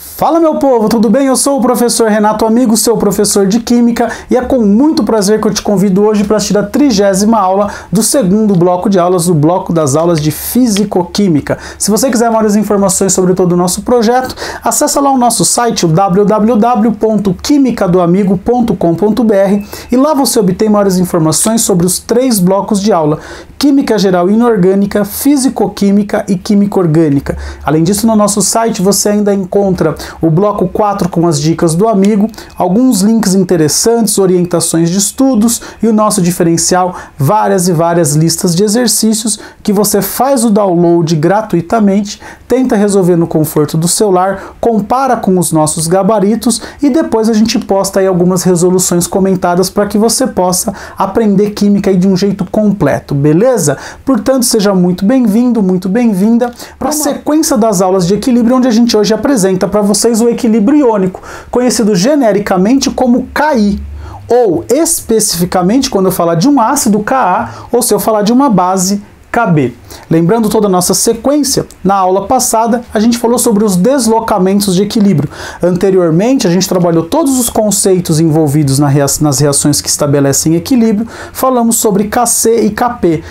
Fala meu povo, tudo bem? Eu sou o professor Renato Amigo, seu professor de Química, e é com muito prazer que eu te convido hoje para assistir a 30ª aula do segundo bloco de aulas, do bloco das aulas de Físico-Química. Se você quiser maiores informações sobre todo o nosso projeto, acessa lá o nosso site, o www.quimicadoamigo.com.br, e lá você obtém maiores informações sobre os 3 blocos de aula: Química Geral Inorgânica, Físico-Química e Química Orgânica. Além disso, no nosso site você ainda encontra o bloco 4 com as dicas do amigo, alguns links interessantes, orientações de estudos e o nosso diferencial, várias e várias listas de exercícios que você faz o download gratuitamente, tenta resolver no conforto do celular, compara com os nossos gabaritos e depois a gente posta aí algumas resoluções comentadas para que você possa aprender química aí de um jeito completo, beleza? Portanto, seja muito bem-vindo, muito bem-vinda para a sequência das aulas de equilíbrio, onde a gente hoje apresenta para vocês o equilíbrio iônico, conhecido genericamente como Ki, ou especificamente quando eu falar de um ácido Ka, ou se eu falar de uma base Kb. Lembrando toda a nossa sequência, na aula passada a gente falou sobre os deslocamentos de equilíbrio. Anteriormente a gente trabalhou todos os conceitos envolvidos nas reações que estabelecem equilíbrio, falamos sobre Kc e Kp.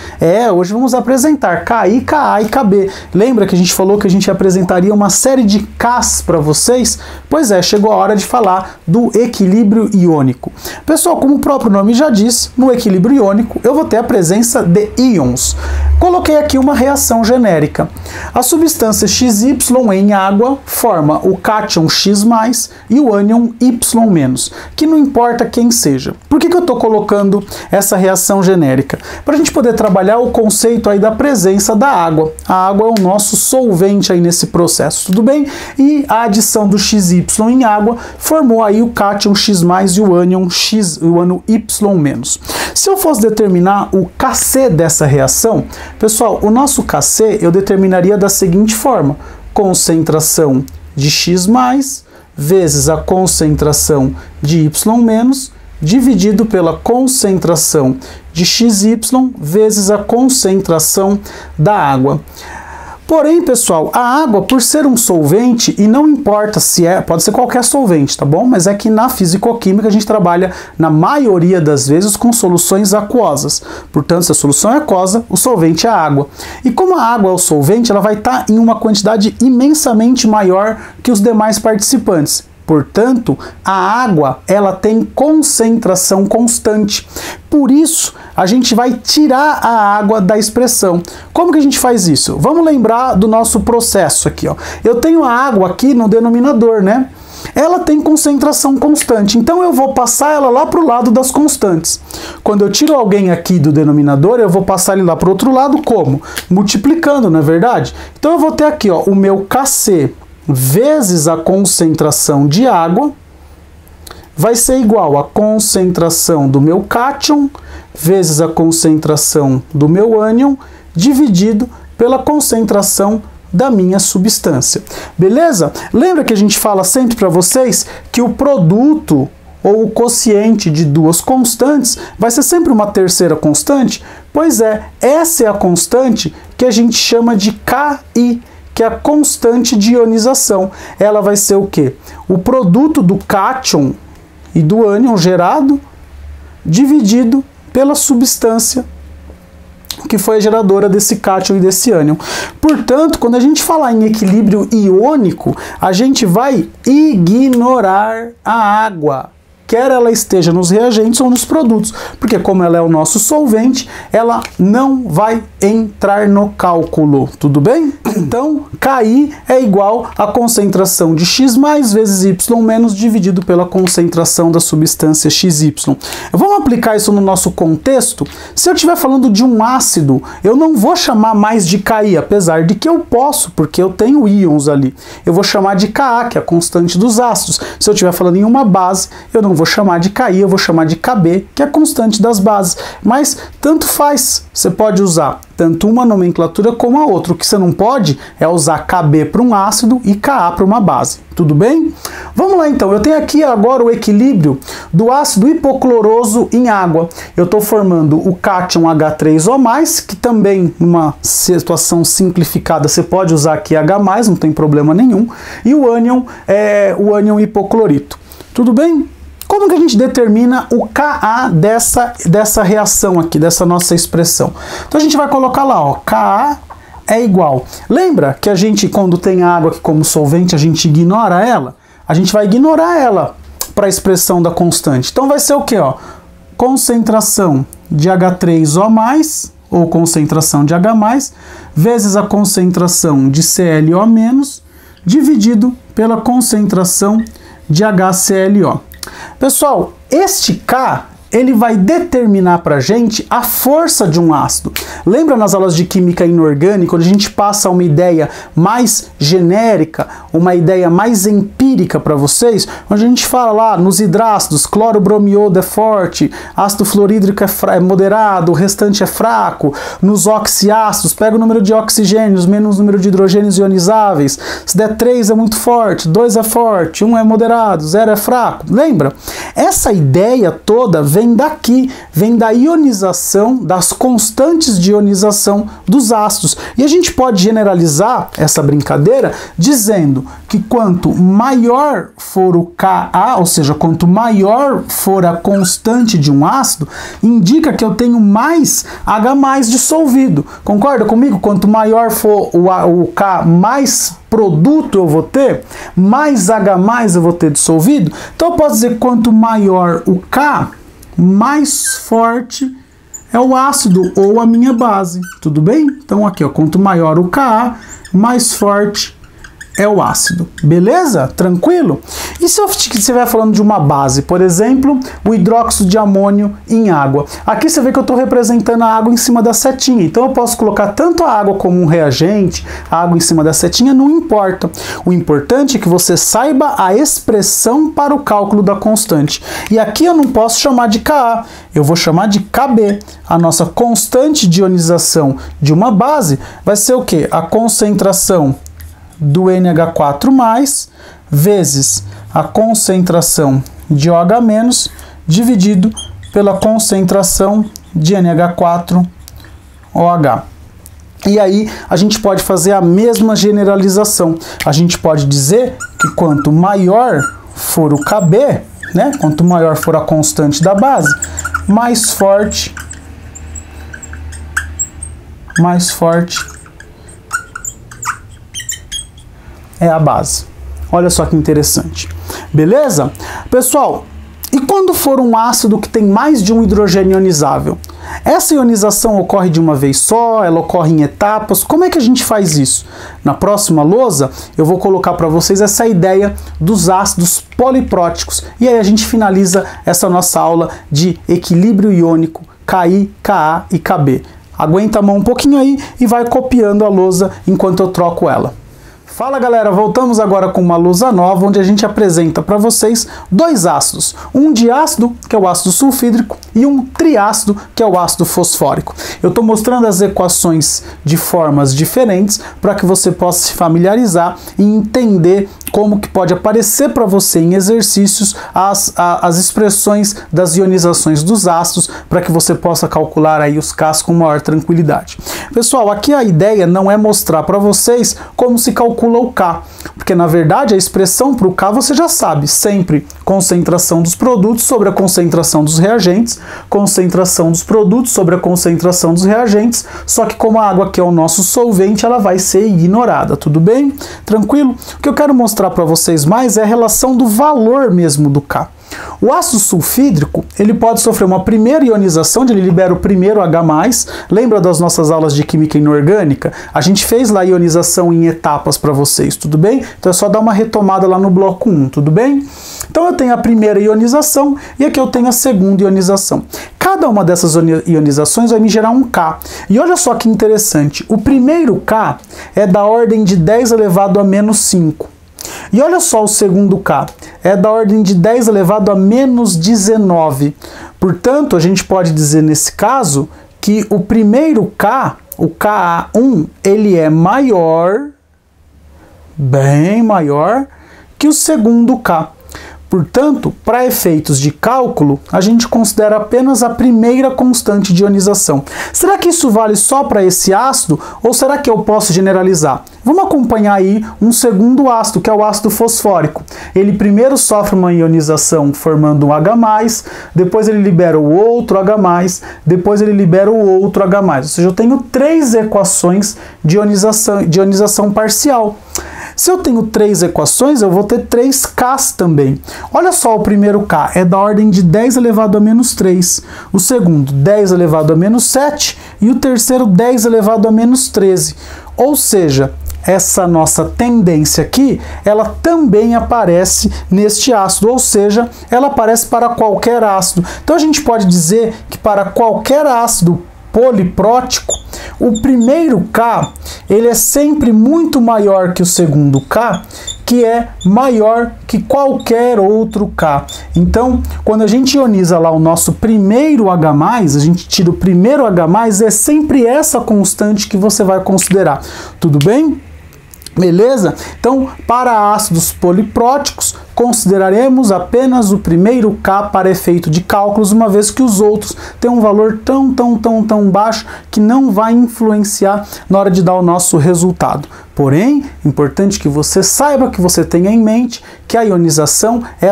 Hoje vamos apresentar Ki, Ka e Kb. Lembra que a gente falou que a gente apresentaria uma série de Ks para vocês? Pois é, chegou a hora de falar do equilíbrio iônico. Pessoal, como o próprio nome já diz, no equilíbrio iônico eu vou ter a presença de íons. Coloquei aqui uma reação genérica. A substância XY em água forma o cátion X+, e o ânion Y-, que não importa quem seja. Por que eu estou colocando essa reação genérica? Para a gente poder trabalhar o conceito aí da presença da água. A água é o nosso solvente aí nesse processo, tudo bem? E a adição do XY em água formou aí o cátion X+, e o ânion Y-. Se eu fosse determinar o Kc dessa reação, pessoal, o nosso Kc eu determinaria da seguinte forma: concentração de X+ vezes a concentração de Y- dividido pela concentração de XY vezes a concentração da água. Porém, pessoal, a água, por ser um solvente, e não importa se pode ser qualquer solvente, tá bom? Mas é que na fisicoquímica a gente trabalha, na maioria das vezes, com soluções aquosas. Portanto, se a solução é aquosa, o solvente é a água. E como a água é o solvente, ela vai estar em uma quantidade imensamente maior que os demais participantes. Portanto, a água ela tem concentração constante. Por isso, a gente vai tirar a água da expressão. Como que a gente faz isso? Vamos lembrar do nosso processo aqui, ó. Eu tenho a água aqui no denominador, né? Ela tem concentração constante, então eu vou passar ela lá para o lado das constantes. Quando eu tiro alguém aqui do denominador, eu vou passar ele lá para o outro lado como? Multiplicando, não é verdade? Então eu vou ter aqui, ó, o meu Kc vezes a concentração de água vai ser igual à concentração do meu cátion vezes a concentração do meu ânion dividido pela concentração da minha substância. Beleza? Lembra que a gente fala sempre para vocês que o produto ou o quociente de duas constantes vai ser sempre uma terceira constante? Pois é, essa é a constante que a gente chama de Ki, que é a constante de ionização. Ela vai ser o quê? O produto do cátion e do ânion gerado dividido pela substância que foi a geradora desse cátion e desse ânion. Portanto, quando a gente falar em equilíbrio iônico, a gente vai ignorar a água, quer ela esteja nos reagentes ou nos produtos, porque como ela é o nosso solvente, ela não vai entrar no cálculo, tudo bem? Então, Ki é igual à concentração de X+ vezes Y- dividido pela concentração da substância XY. Vamos aplicar isso no nosso contexto? Se eu estiver falando de um ácido, eu não vou chamar mais de Ki, apesar de que eu posso, porque eu tenho íons ali. Eu vou chamar de Ka, que é a constante dos ácidos. Se eu estiver falando em uma base, eu não vou chamar de Ki, eu vou chamar de Kb, que é a constante das bases. Mas tanto faz, você pode usar tanto uma nomenclatura como a outra. O que você não pode é usar Kb para um ácido e Ka para uma base. Tudo bem? Vamos lá então, eu tenho aqui agora o equilíbrio do ácido hipocloroso em água. Eu estou formando o cátion H3O+, que também, numa situação simplificada, você pode usar aqui H+, não tem problema nenhum, e o ânion é o ânion hipoclorito. Tudo bem? Como que a gente determina o Ka dessa reação aqui, dessa nossa expressão? Então a gente vai colocar lá, ó, Ka é igual. Lembra que a gente, quando tem água aqui como solvente, a gente ignora ela? A gente vai ignorar ela para a expressão da constante. Então vai ser o quê? Ó? Concentração de H3O+, ou concentração de H+, vezes a concentração de ClO-, dividido pela concentração de HClO. Pessoal, este K, ele vai determinar para a gente a força de um ácido. Lembra nas aulas de química inorgânica, onde a gente passa uma ideia mais genérica, uma ideia mais empírica para vocês, onde a gente fala lá nos hidrácidos, cloro bromiodo é forte, ácido fluorídrico é moderado, o restante é fraco. Nos oxiácidos, pega o número de oxigênios menos o número de hidrogênios ionizáveis. Se der 3 é muito forte, 2 é forte, 1 é moderado, 0 é fraco. Lembra? Essa ideia toda vem daqui, vem da ionização, das constantes de ionização dos ácidos. E a gente pode generalizar essa brincadeira dizendo que quanto maior for o Ka, ou seja, quanto maior for a constante de um ácido, indica que eu tenho mais H+ dissolvido. Concorda comigo? Quanto maior for o K, mais produto eu vou ter, mais H+ eu vou ter dissolvido. Então eu posso dizer que quanto maior o K, mais forte é o ácido ou a minha base, tudo bem? Então aqui, ó, quanto maior o Ka, mais forte é o ácido, beleza? Tranquilo? E se eu estiver falando de uma base, por exemplo, o hidróxido de amônio em água? Aqui você vê que eu estou representando a água em cima da setinha, então eu posso colocar tanto a água como um reagente, a água em cima da setinha, não importa. O importante é que você saiba a expressão para o cálculo da constante. E aqui eu não posso chamar de Ka, eu vou chamar de Kb. A nossa constante de ionização de uma base vai ser o quê? A concentração do NH4+, vezes a concentração de OH- dividido pela concentração de NH4OH. E aí a gente pode fazer a mesma generalização. A gente pode dizer que quanto maior for o Kb, né, quanto maior for a constante da base, mais forte é a base. Olha só que interessante. Beleza? Pessoal, e quando for um ácido que tem mais de um hidrogênio ionizável? Essa ionização ocorre de uma vez só? Ela ocorre em etapas? Como é que a gente faz isso? Na próxima lousa, eu vou colocar para vocês essa ideia dos ácidos polipróticos. E aí a gente finaliza essa nossa aula de equilíbrio iônico Ki, Ka e Kb. Aguenta a mão um pouquinho aí e vai copiando a lousa enquanto eu troco ela. Fala galera, voltamos agora com uma lousa nova, onde a gente apresenta para vocês dois ácidos. Um diácido, que é o ácido sulfídrico, e um triácido, que é o ácido fosfórico. Eu estou mostrando as equações de formas diferentes para que você possa se familiarizar e entender como que pode aparecer para você em exercícios as expressões das ionizações dos ácidos, para que você possa calcular aí os Ks com maior tranquilidade. Pessoal, aqui a ideia não é mostrar para vocês como se calcula o K, porque na verdade a expressão para o K você já sabe, sempre concentração dos produtos sobre a concentração dos reagentes, concentração dos produtos sobre a concentração dos reagentes, só que como a água aqui é o nosso solvente, ela vai ser ignorada, tudo bem? Tranquilo? O que eu quero mostrar para vocês mais é a relação do valor mesmo do K. O ácido sulfídrico, ele pode sofrer uma primeira ionização, onde ele libera o primeiro H+. Lembra das nossas aulas de química inorgânica? A gente fez lá a ionização em etapas para vocês, tudo bem? Então é só dar uma retomada lá no bloco 1, tudo bem? Então eu tenho a primeira ionização e aqui eu tenho a segunda ionização. Cada uma dessas ionizações vai me gerar um K. E olha só que interessante, o primeiro K é da ordem de 10 elevado a menos 5. E olha só o segundo K, é da ordem de 10 elevado a menos 19. Portanto, a gente pode dizer nesse caso que o primeiro K, o Ka1, ele é maior, bem maior, que o segundo K. Portanto, para efeitos de cálculo, a gente considera apenas a primeira constante de ionização. Será que isso vale só para esse ácido ou será que eu posso generalizar? Vamos acompanhar aí um segundo ácido, que é o ácido fosfórico. Ele primeiro sofre uma ionização formando um H+, depois ele libera o outro H+, depois ele libera o outro H+. Ou seja, eu tenho 3 equações de ionização parcial. Se eu tenho 3 equações, eu vou ter 3 Ks também. Olha só, o primeiro K é da ordem de 10 elevado a menos 3, o segundo 10 elevado a menos 7 e o terceiro 10 elevado a menos 13. Ou seja, essa nossa tendência aqui, ela também aparece neste ácido, ou seja, ela aparece para qualquer ácido. Então a gente pode dizer que para qualquer ácido poliprótico, o primeiro K, ele é sempre muito maior que o segundo K, que é maior que qualquer outro K. Então, quando a gente ioniza lá o nosso primeiro H+, a gente tira o primeiro H+, é sempre essa constante que você vai considerar. Tudo bem? Beleza? Então, para ácidos polipróticos, consideraremos apenas o primeiro K para efeito de cálculos, uma vez que os outros têm um valor tão baixo que não vai influenciar na hora de dar o nosso resultado. Porém, importante que você saiba, que você tenha em mente que a ionização, a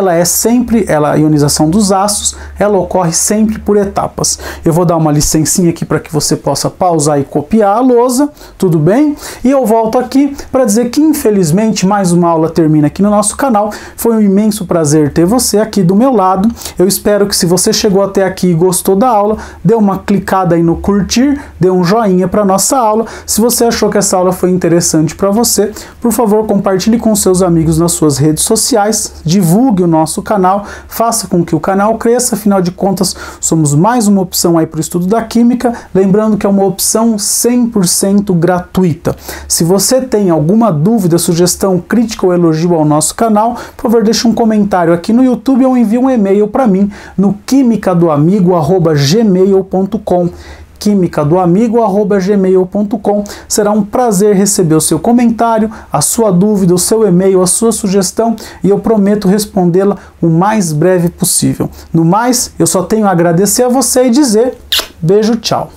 ionização dos ácidos, ela ocorre sempre por etapas. Eu vou dar uma licencinha aqui para que você possa pausar e copiar a lousa, tudo bem? E eu volto aqui para dizer que, infelizmente, mais uma aula termina aqui no nosso canal. Foi um imenso prazer ter você aqui do meu lado. Eu espero que, se você chegou até aqui e gostou da aula, dê uma clicada aí no curtir, dê um joinha para nossa aula. Se você achou que essa aula foi interessante para você, por favor, compartilhe com seus amigos nas suas redes sociais, divulgue o nosso canal, faça com que o canal cresça. Afinal de contas, somos mais uma opção aí para o estudo da química, lembrando que é uma opção 100% gratuita. Se você tem alguma dúvida, sugestão, crítica ou elogio ao nosso canal, por favor, deixe um comentário aqui no YouTube ou envie um e-mail para mim no quimicadoamigo@gmail.com. quimicadoamigo@gmail.com. Será um prazer receber o seu comentário, a sua dúvida, o seu e-mail, a sua sugestão, e eu prometo respondê-la o mais breve possível. No mais, eu só tenho a agradecer a você e dizer beijo, tchau.